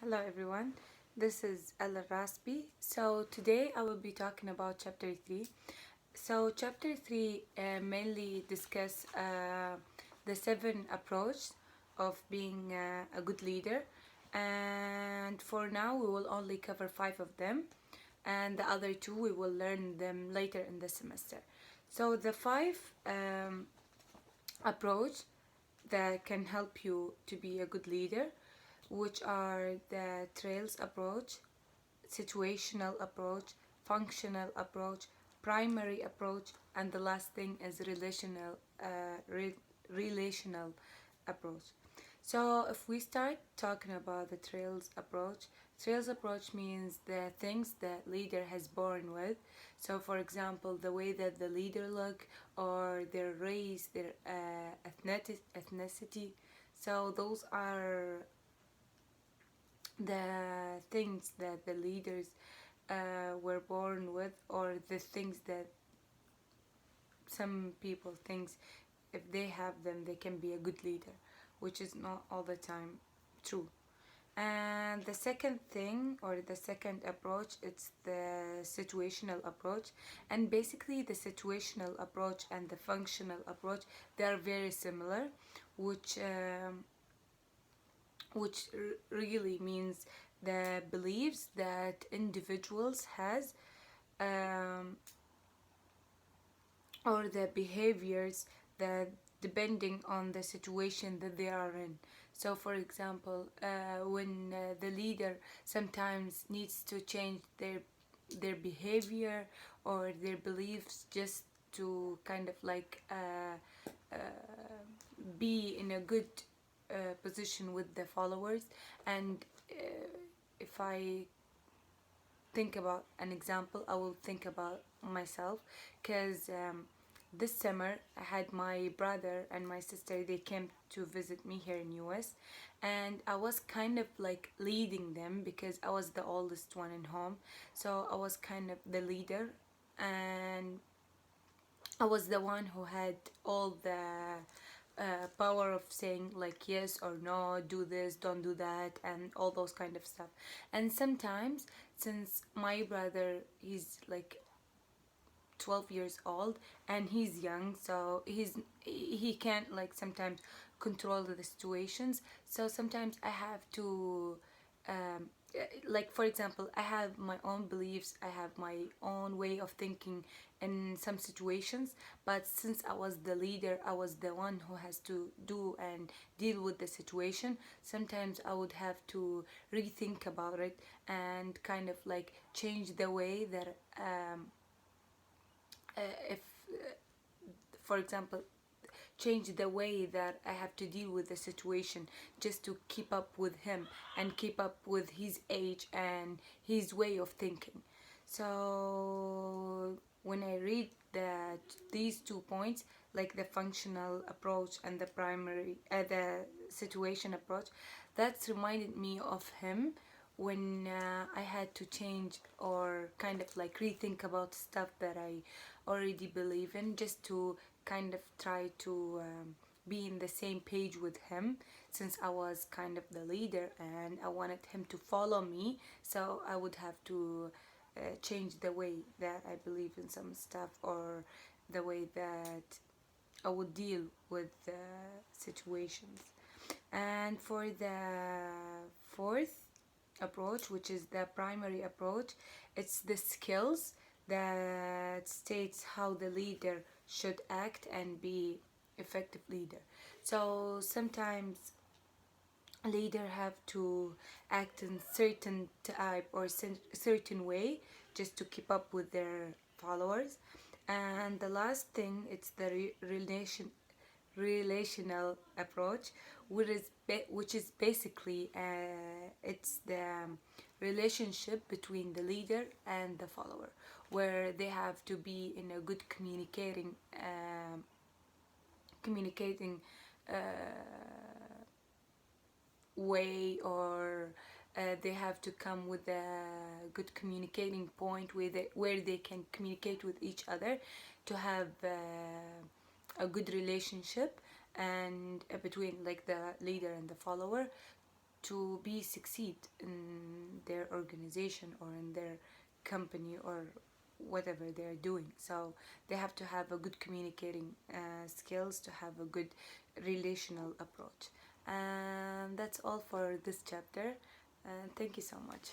Hello everyone, this is Ella Raspi. So today I will be talking about chapter 3. So chapter 3 mainly discuss the 7 approach of being a good leader, and for now we will only cover 5 of them, and the other 2 we will learn them later in the semester. So the 5 approach that can help you to be a good leader, which are the trails approach, situational approach, functional approach, primary approach, and the last thing is relational approach. So if we start talking about the trails approach means the things that leader has born with. So for example, the way that the leader look, or their race, their ethnicity. So those are the things that the leaders were born with, or the things that some people thinks if they have them they can be a good leader, which is not all the time true. And the second thing, or the second approach, it's the situational approach. And basically the situational approach and the functional approach, they are very similar, which really means the beliefs that individuals has, um, or the behaviors that depending on the situation that they are in. So for example, when the leader sometimes needs to change their behavior or their beliefs just to kind of like uh, be in a good position with the followers. And if I think about an example, I will think about myself, because this summer I had my brother and my sister, they came to visit me here in US, and I was kind of like leading them because I was the oldest one in home. So I was kind of the leader, and I was the one who had all the power of saying like yes or no, do this, don't do that, and all those kind of stuff. And sometimes, since my brother, he's like 12 years old and he's young, so he can't like sometimes control the situations. So sometimes I have to like for example, I have my own beliefs, I have my own way of thinking in some situations, but since I was the leader, I was the one who has to do and deal with the situation. Sometimes I would have to rethink about it and kind of like change the way that if for example, change the way that I have to deal with the situation just to keep up with him and keep up with his age and his way of thinking. So when I read that these 2 points, like the functional approach and the situation approach, that's reminded me of him when I had to change or kind of like rethink about stuff that I already believe in, just to kind of try to be in the same page with him, since I was kind of the leader and I wanted him to follow me. So I would have to change the way that I believe in some stuff, or the way that I would deal with situations. And for the fourth approach, which is the primary approach, it's the skills that states how the leader should act and be effective leader. So sometimes leader have to act in certain type or certain way just to keep up with their followers. And the last thing, it's the relational approach, which is basically it's the relationship between the leader and the follower, where they have to be in a good communicating uh, way, or they have to come with a good communicating point where they can communicate with each other to have a good relationship and between like the leader and the follower. to be succeed in their organization or in their company or whatever they're doing. So they have to have a good communicating skills, to have a good relational approach. And that's all for this chapter, and thank you so much.